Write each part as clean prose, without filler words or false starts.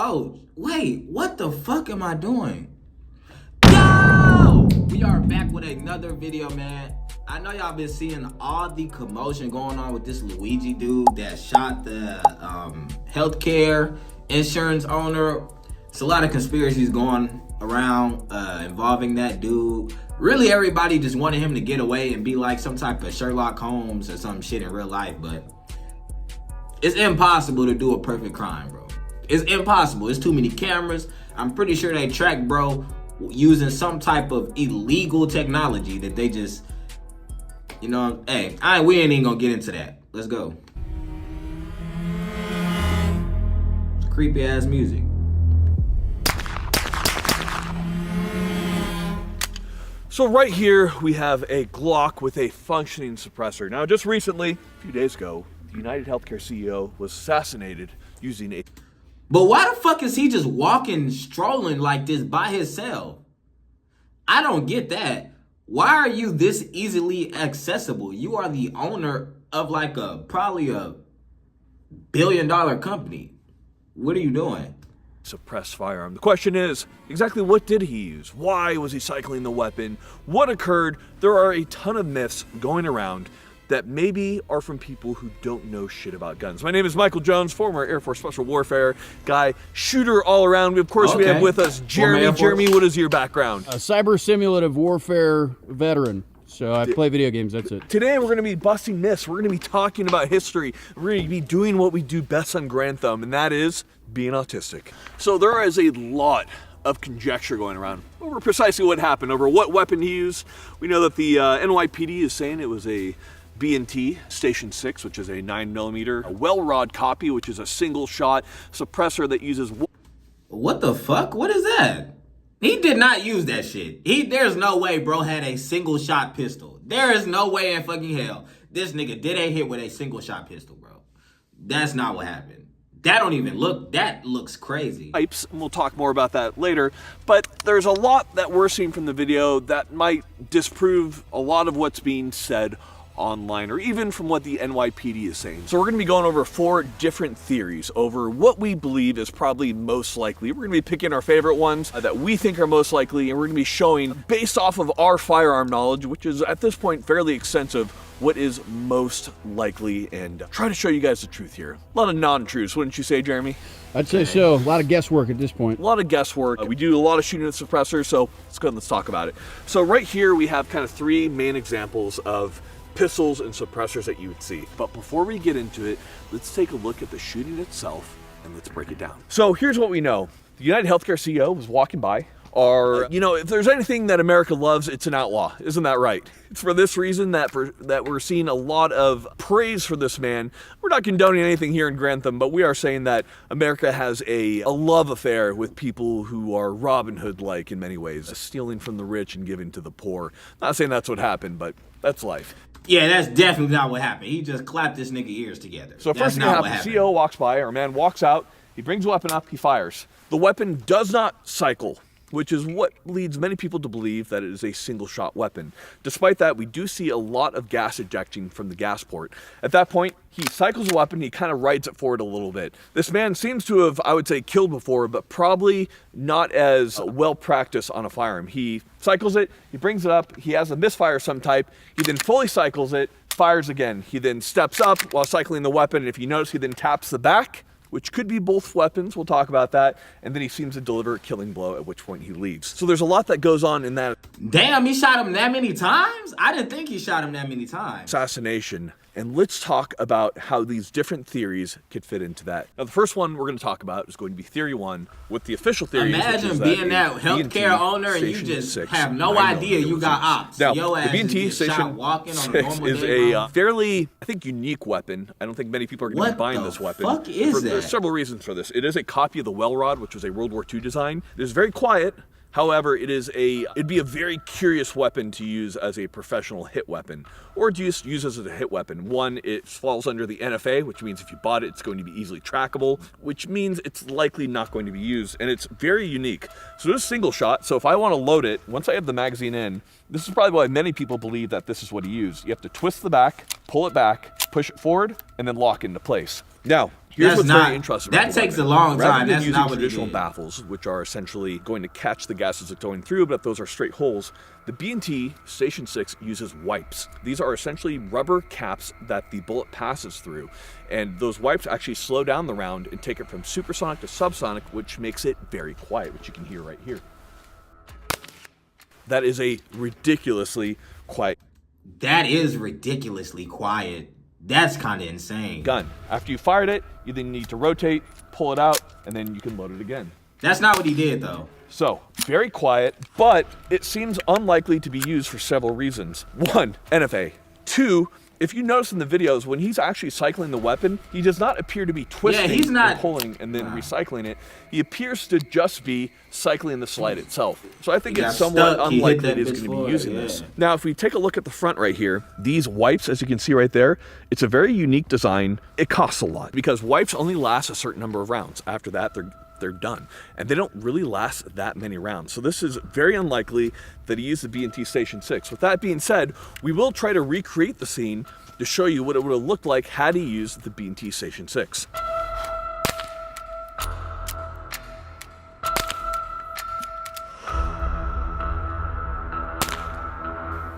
Oh, wait, what the fuck am I doing? Yo! We are back with another video, man. I know y'all been seeing all the commotion going on with this Luigi dude that shot the healthcare insurance owner. It's a lot of conspiracies going around involving that dude. Really, everybody just wanted him to get away and be like some type of Sherlock Holmes or some shit in real life, but it's impossible to do a perfect crime, bro. It's impossible. It's too many cameras. I'm pretty sure they tracked bro using some type of illegal technology that they just, you know, hey, we ain't even gonna get into that. Let's go. It's creepy ass music. So right here we have a Glock with a functioning suppressor. Now just recently, a few days ago, the United Healthcare CEO was assassinated using a... But why the fuck is he just walking, strolling like this by himself? I don't get that. Why are you this easily accessible? You are the owner of like probably a billion-dollar company. What are you doing? Suppressed firearm. The question is, exactly what did he use? Why was he cycling the weapon? What occurred? There are a ton of myths going around that maybe are from people who don't know shit about guns. My name is Michael Jones, former Air Force Special Warfare guy, shooter all around. Of course, we have with us Jeremy. Jeremy, what is your background? A cyber simulative warfare veteran. So I play video games, that's it. Today we're going to be busting myths. We're going to be talking about history. We're going to be doing what we do best on Grand Thumb, and that is being autistic. So there is a lot of conjecture going around over precisely what happened, over what weapon he used. We know that the NYPD is saying it was a B&T Station 6, which is a 9mm, a well rod copy, which is a single shot suppressor that uses... What the fuck? What is that? He did not use that shit. There's no way bro had a single shot pistol. There is no way in fucking hell this nigga did a hit with a single shot pistol, bro. That's not what happened. That don't even look, that looks crazy. Types, and we'll talk more about that later, but there's a lot that we're seeing from the video that might disprove a lot of what's being said online, or even from what the NYPD is saying. So we're going to be going over 4 different theories over what we believe is probably most likely. We're going to be picking our favorite ones that we think are most likely, and we're going to be showing, based off of our firearm knowledge, which is at this point fairly extensive, what is most likely, and try to show you guys the truth here. A lot of non-truths, wouldn't you say, Jeremy? I'd say so. A lot of guesswork at this point. A lot of guesswork. We do a lot of shooting with suppressors, so let's go ahead and let's talk about it. So right here we have kind of 3 main examples of pistols and suppressors that you would see. But before we get into it, let's take a look at the shooting itself and let's break it down. So here's what we know. The United Healthcare CEO was walking by. You know, if there's anything that America loves, it's an outlaw. Isn't that right? It's for this reason that we're seeing a lot of praise for this man. We're not condoning anything here in Grantham, but we are saying that America has a love affair with people who are Robin Hood-like in many ways, stealing from the rich and giving to the poor. Not saying that's what happened, but that's life. Yeah, that's definitely not what happened. He just clapped this nigga ears together. So first thing that happens, the CEO walks by, our man walks out, he brings a weapon up, he fires. The weapon does not cycle, which is what leads many people to believe that it is a single shot weapon. Despite that, we do see a lot of gas ejecting from the gas port. At that point, he cycles the weapon, he kind of rides it forward a little bit. This man seems to have, I would say, killed before, but probably not as well practiced on a firearm. He cycles it, he brings it up, he has a misfire of some type, he then fully cycles it, fires again. He then steps up while cycling the weapon, and if you notice, he then taps the back, which could be both weapons, we'll talk about that, and then he seems to deliver a killing blow, at which point he leaves. So there's a lot that goes on in that. Damn, he shot him that many times? I didn't think he shot him that many times. Assassination. And let's talk about how these different theories could fit into that. Now, the first one we're going to talk about is going to be theory 1, with the official theory. Imagine being that healthcare owner and you just have no idea you got ops. Now, your ass the B&T Station 6 is a fairly, I think, unique weapon. I don't think many people are going to be buying this weapon. What the fuck is that? There's several reasons for this. It is a copy of the well rod, which was a World War II design. It is very quiet. However, it'd be a very curious weapon to use as a professional hit weapon, or to use as a hit weapon. One, it falls under the NFA, which means if you bought it, it's going to be easily trackable, which means it's likely not going to be used, and it's very unique. So it is single shot, so if I want to load it, once I have the magazine in, this is probably why many people believe that this is what he used. You have to twist the back, pull it back, push it forward, and then lock into place. Now, here's That's what's not- very interesting. that about the takes weapon. a long Rather time. than That's using not what he traditional did. baffles, which are essentially going to catch the gases that's going through, but those are straight holes, the B&T Station 6 uses wipes. These are essentially rubber caps that the bullet passes through, and those wipes actually slow down the round and take it from supersonic to subsonic, which makes it very quiet, which you can hear right here. That is a ridiculously quiet That is ridiculously quiet. That's kind of insane. gun. After you fired it, you then need to rotate, pull it out, and then you can load it again. That's not what he did, though. So, very quiet, but it seems unlikely to be used for several reasons. One, NFA. Two, if you notice in the videos, when he's actually cycling the weapon, he does not appear to be twisting he's not- and pulling and then recycling it. He appears to just be cycling the slide itself. So I think He it's got somewhat stuck. He hit unlikely that that he's bitch going to be forward, using yeah. this. Now, if we take a look at the front right here, these wipes, as you can see right there, it's a very unique design. It costs a lot because wipes only last a certain number of rounds. After that, they're done, and they don't really last that many rounds. So this is very unlikely that he used the B&T Station 6. With that being said, we will try to recreate the scene to show you what it would have looked like had he used the B&T Station 6.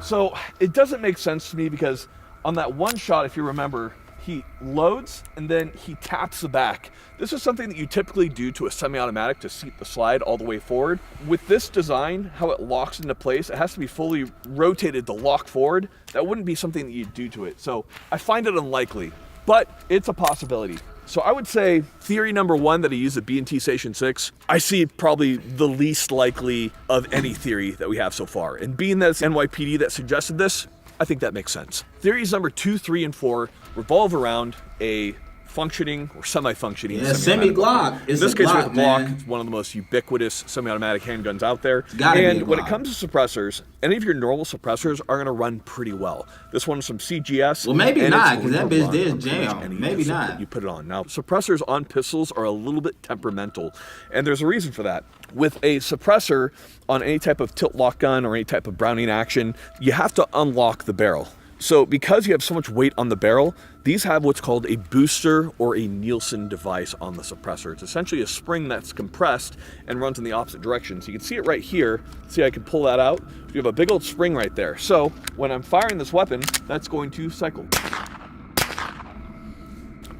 So it doesn't make sense to me because on that one shot, if you remember, he loads and then he taps the back. This is something that you typically do to a semi-automatic to seat the slide all the way forward. With this design, how it locks into place, it has to be fully rotated to lock forward. That wouldn't be something that you'd do to it. So I find it unlikely, but it's a possibility. So I would say theory number one, that he used a B&T Station 6, I see probably the least likely of any theory that we have so far. And being that it's NYPD that suggested this, I think that makes sense. Theories number 2, 3, and 4 revolve around a functioning or semi-functioning semi-Glock. In this case, Glock, with Glock, man. it's one of the most ubiquitous semi-automatic handguns out there. Gotta be a And when it Glock. comes to suppressors, any of your normal suppressors are going to run pretty well. This one's from CGS. Well, maybe and not, it's 'cause that going to bitch run did on pretty much jam. any Maybe pistol not. that you put it on. Now, suppressors on pistols are a little bit temperamental, and there's a reason for that. With a suppressor on any type of tilt lock gun or any type of Browning action, you have to unlock the barrel. So because you have so much weight on the barrel, these have what's called a booster or a Nielsen device on the suppressor. It's essentially a spring that's compressed and runs in the opposite direction. So you can see it right here. See, I can pull that out. You have a big old spring right there. So when I'm firing this weapon, that's going to cycle.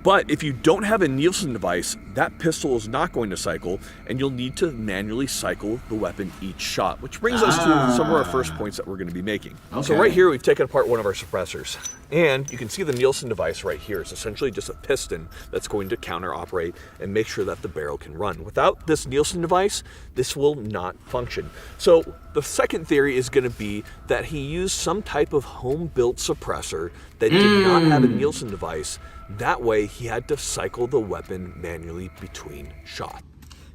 But if you don't have a Nielsen device, that pistol is not going to cycle, and you'll need to manually cycle the weapon each shot, which brings us to some of our first points that we're going to be making. So Okay. right here, we've taken apart one of our suppressors, and you can see the Nielsen device right here. It's essentially just a piston that's going to counter-operate and make sure that the barrel can run. Without this Nielsen device, this will not function. So the second theory is going to be that he used some type of home-built suppressor that did not have a Nielsen device. That way, he had to cycle the weapon manually between shots.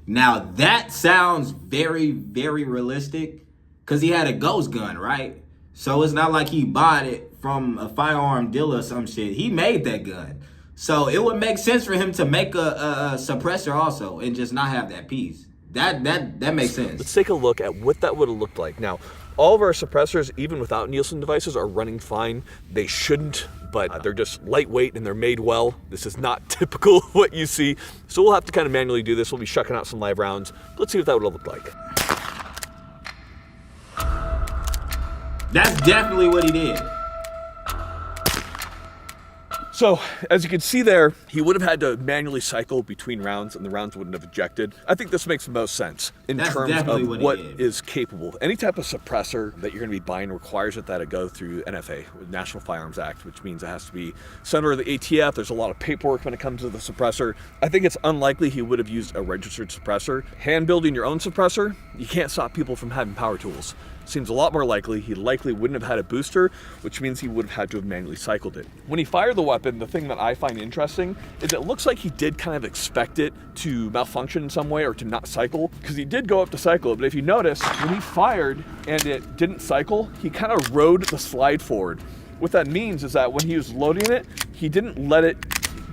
Now that sounds very, very realistic, because he had a ghost gun, right? So it's not like he bought it from a firearm dealer or some shit. He made that gun. So it would make sense for him to make a suppressor also and just not have that piece. That makes sense. Let's take a look at what that would have looked like. Now, all of our suppressors, even without Nielsen devices, are running fine. They shouldn't, but they're just lightweight and they're made well. This is not typical of what you see. So we'll have to kind of manually do this. We'll be shucking out some live rounds. Let's see what that would have looked like. That's definitely what he did. So, as you can see there, he would have had to manually cycle between rounds and the rounds wouldn't have ejected. I think this makes the most sense in That's terms definitely of what he what did. is capable. Any type of suppressor that you're going to be buying requires that it go through NFA, National Firearms Act, which means it has to be sent over to the ATF. There's a lot of paperwork when it comes to the suppressor. I think it's unlikely he would have used a registered suppressor. Hand building your own suppressor, you can't stop people from having power tools. Seems a lot more likely he likely wouldn't have had a booster, which means he would have had to have manually cycled it. When he fired the weapon, the thing that I find interesting is it looks like he did kind of expect it to malfunction in some way or to not cycle, because he did go up to cycle it. But if you notice, when he fired and it didn't cycle, he kind of rode the slide forward. What that means is that when he was loading it, he didn't let it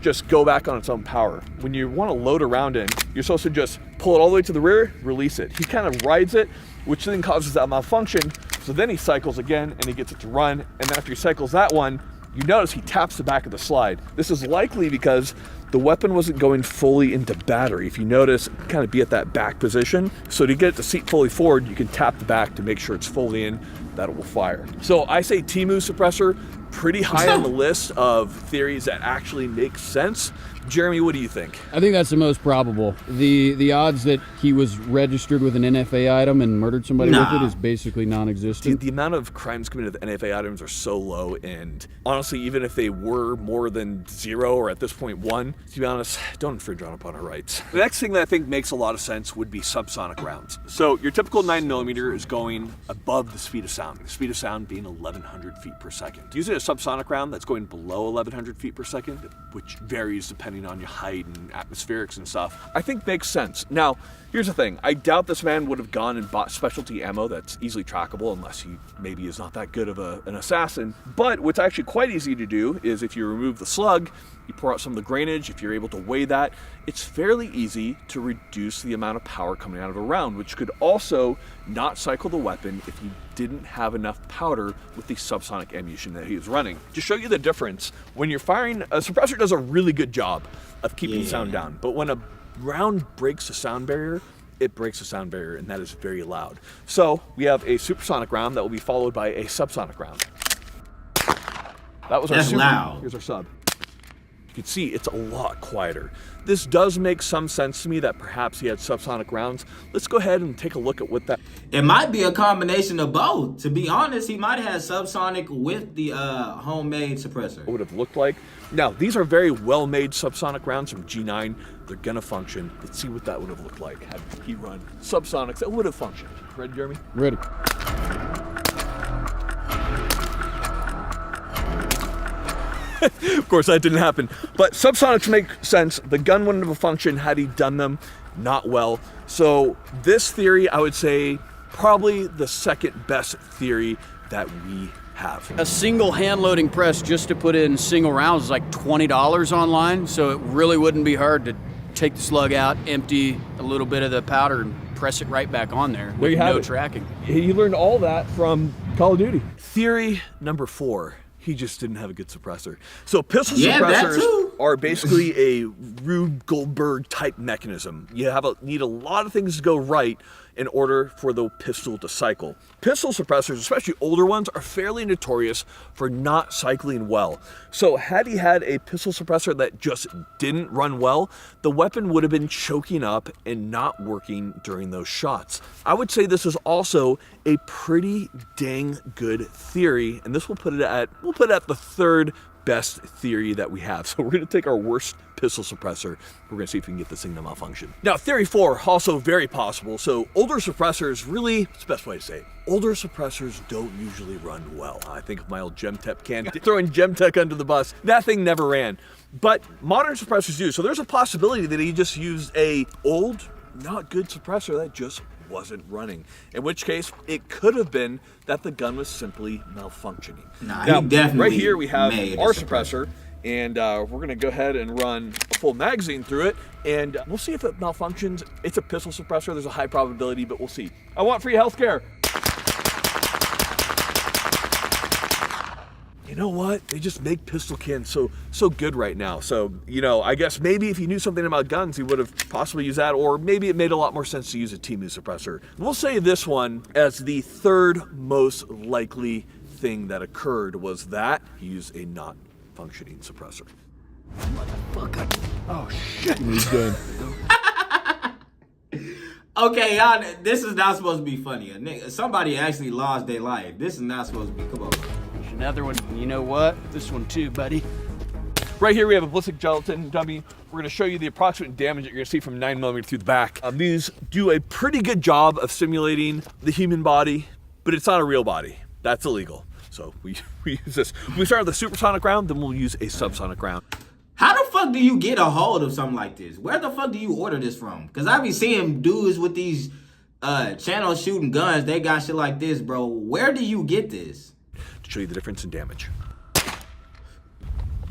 just go back on its own power. When you want to load a round in, you're supposed to just pull it all the way to the rear, release it. He kind of rides it, which then causes that malfunction. So then he cycles again and he gets it to run. And then after he cycles that one, you notice he taps the back of the slide. This is likely because the weapon wasn't going fully into battery. If you notice, kind of be at that back position. So to get the seat fully forward, you can tap the back to make sure it's fully in, that it will fire. So I say Timu suppressor, pretty high on the list of theories that actually make sense. Jeremy, what do you think? I think that's the most probable. The odds that he was registered with an NFA item and murdered somebody with it is basically non-existent. The amount of crimes committed with NFA items are so low, and honestly, even if they were more than 0 or at this point 1, to be honest, don't infringe upon our rights. The next thing that I think makes a lot of sense would be subsonic rounds. So your typical 9mm is going above the speed of sound. The speed of sound being 1,100 feet per second. Using a subsonic round that's going below 1,100 feet per second, which varies depending on your height and atmospherics and stuff, I think makes sense. Now, here's the thing. I doubt this man would have gone and bought specialty ammo that's easily trackable unless he maybe is not that good of an assassin. But what's actually quite easy to do is if you remove the slug, you pour out some of the grainage, if you're able to weigh that, it's fairly easy to reduce the amount of power coming out of a round, which could also not cycle the weapon if you didn't have enough powder with the subsonic ammunition that he was running. To show you the difference, when you're firing, a suppressor does a really good job of keeping the sound down, but when a round breaks the sound barrier, it breaks the sound barrier, and that is very loud. So we have a supersonic round that will be followed by a subsonic round. That was our super. Loud. Here's our sub. You can see it's a lot quieter. This does make some sense to me that perhaps he had subsonic rounds. Let's go ahead and take a look at what that... It might be a combination of both. To be honest, he might have had subsonic with the homemade suppressor. would have looked like. Now, these are very well-made subsonic rounds from G9. They're gonna function. Let's see what that would have looked like had he run subsonics that would have functioned. Ready, Jeremy? Ready. Of course, that didn't happen. But subsonics make sense. The gun wouldn't have functioned had he done them not well. So this theory, I would say, probably the second best theory that we have. A single hand-loading press just to put in single rounds is like $20 online, so it really wouldn't be hard to take the slug out, empty a little bit of the powder, and press it right back on there with no tracking. He learned all that from Call of Duty. Theory number 4. He just didn't have a good suppressor. So pistol suppressors are basically a Rube Goldberg type mechanism. You need a lot of things to go right in order for the pistol to cycle. Pistol suppressors, especially older ones, are fairly notorious for not cycling well. So had he had a pistol suppressor that just didn't run well, the weapon would have been choking up and not working during those shots. I would say this is also a pretty dang good theory, and this will put it at the third best theory that we have. So we're gonna take our worst pistol suppressor. We're gonna see if we can get this thing to malfunction. Now, theory 4, also very possible. So older suppressors really, what's the best way to say it? Older suppressors don't usually run well. I think of my old Gemtech can, throwing Gemtech under the bus. That thing never ran. But modern suppressors do. So there's a possibility that he just used a old, not good suppressor that just wasn't running. In which case, it could have been that the gun was simply malfunctioning. Now, he definitely right here we have our suppressor, and we're gonna go ahead and run a full magazine through it, and we'll see if it malfunctions. It's a pistol suppressor. There's a high probability, but we'll see. I want free healthcare. You know what? They just make pistol cans so good right now. So, you know, I guess maybe if he knew something about guns, he would have possibly used that, or maybe it made a lot more sense to use a Timu suppressor. We'll say this one as the third most likely thing that occurred was that he used a not functioning suppressor. Motherfucker. Oh shit. He's done. Okay, y'all, this is not supposed to be funny. Somebody actually lost their life. This is not supposed to be, come on. Another one, you know what? This one too, buddy. Right here we have a ballistic gelatin dummy. We're gonna show you the approximate damage that you're gonna see from 9mm through the back. These do a pretty good job of simulating the human body, but it's not a real body. That's illegal. So we use this. We start with a supersonic round, then we'll use a subsonic round. How the fuck do you get a hold of something like this? Where the fuck do you order this from? Because I be seeing dudes with these channels shooting guns. They got shit like this, bro. Where do you get this? To show you the difference in damage.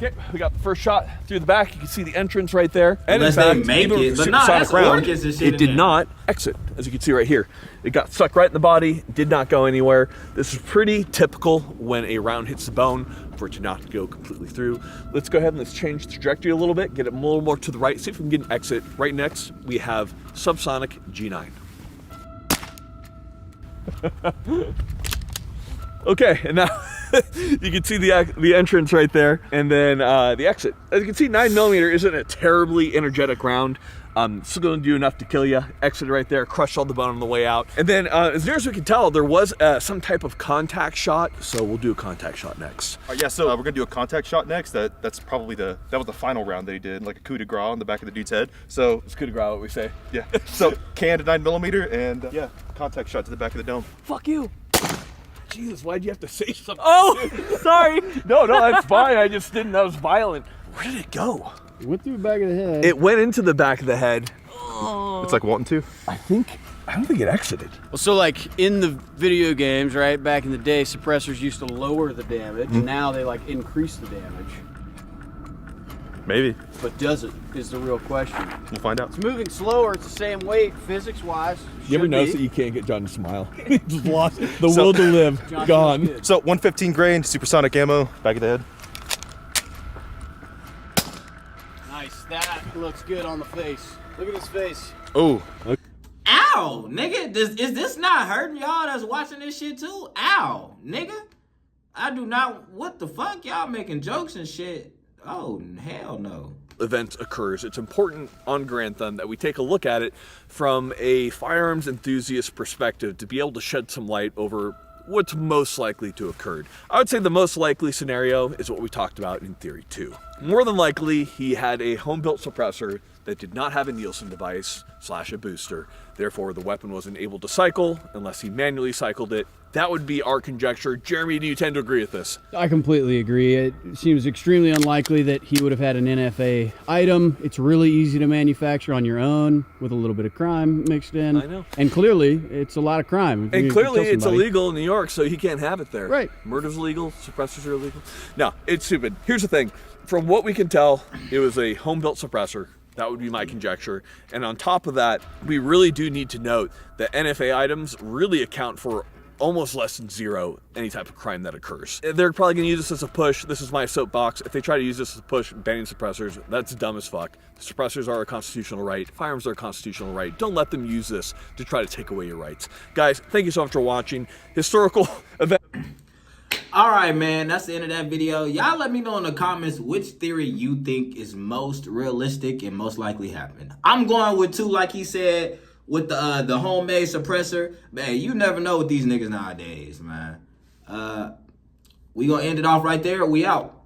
Okay, we got the first shot through the back. You can see the entrance right there. And Unless in fact, they make even it, with but the nah, supersonic that's round, organs and shit it in did there. not exit, as you can see right here. It got stuck right in the body, did not go anywhere. This is pretty typical when a round hits the bone for it to not go completely through. Let's go ahead and let's change the trajectory a little bit, get it a little more to the right, see if we can get an exit. Right next, we have subsonic G9. Okay, and now you can see the entrance right there, and then the exit. As you can see, 9mm isn't a terribly energetic round. Still going to do enough to kill you. Exit right there, crush all the bone on the way out. And then, as near as we can tell, there was some type of contact shot, so we'll do a contact shot next. Yeah, so we're gonna do a contact shot next. That's probably that was the final round that he did, like a coup de grace on the back of the dude's head. So It's coup de grace, what we say. yeah, so canned 9mm and yeah, contact shot to the back of the dome. Fuck you. Jesus, why'd you have to say something? Oh, sorry. No, that's fine. I just didn't. That was violent. Where did it go? It went through the back of the head. It went into the back of the head. It's like wanting to. I don't think it exited. Well, so like in the video games, right, back in the day, suppressors used to lower the damage. Now they like increase the damage. Maybe. But does it, is the real question. We'll find out. It's moving slower, it's the same weight, physics-wise. You ever should notice be. that you can't get John to smile? He just lost the will to live. John Gone. feels good. So 115 grain, supersonic ammo, back of the head. Nice, that looks good on the face. Look at his face. Oh, Ow, nigga. Is this not hurting y'all that's watching this shit too? Ow, nigga. I do not. What the fuck? Y'all making jokes and shit. Oh, hell no. Event occurs, it's important on Grantham that we take a look at it from a firearms enthusiast perspective to be able to shed some light over what's most likely to occurred. I would say the most likely scenario is what we talked about in Theory 2. More than likely, he had a home-built suppressor that did not have a Nielsen device / a booster. Therefore, the weapon wasn't able to cycle unless he manually cycled it. That would be our conjecture. Jeremy, do you tend to agree with this? I completely agree. It seems extremely unlikely that he would have had an NFA item. It's really easy to manufacture on your own with a little bit of crime mixed in. I know. And clearly, it's a lot of crime. If And you clearly kill it's somebody. illegal in New York, so he can't have it there. Right. Murder's illegal, suppressors are illegal. No, it's stupid. Here's the thing. From what we can tell, it was a home-built suppressor. That would be my conjecture. And on top of that, we really do need to note that NFA items really account for almost less than zero any type of crime that occurs. They're probably gonna use this as a push. This is my soapbox. If they try to use this as a push, banning suppressors, that's dumb as fuck. Suppressors are a constitutional right. Firearms are a constitutional right. Don't let them use this to try to take away your rights. Guys, thank you so much for watching. Historical event. All right, man. That's the end of that video. Y'all let me know in the comments which theory you think is most realistic and most likely happen. I'm going with 2, like he said, with the homemade suppressor. Man, you never know with these niggas nowadays, man. We gonna end it off right there. We out.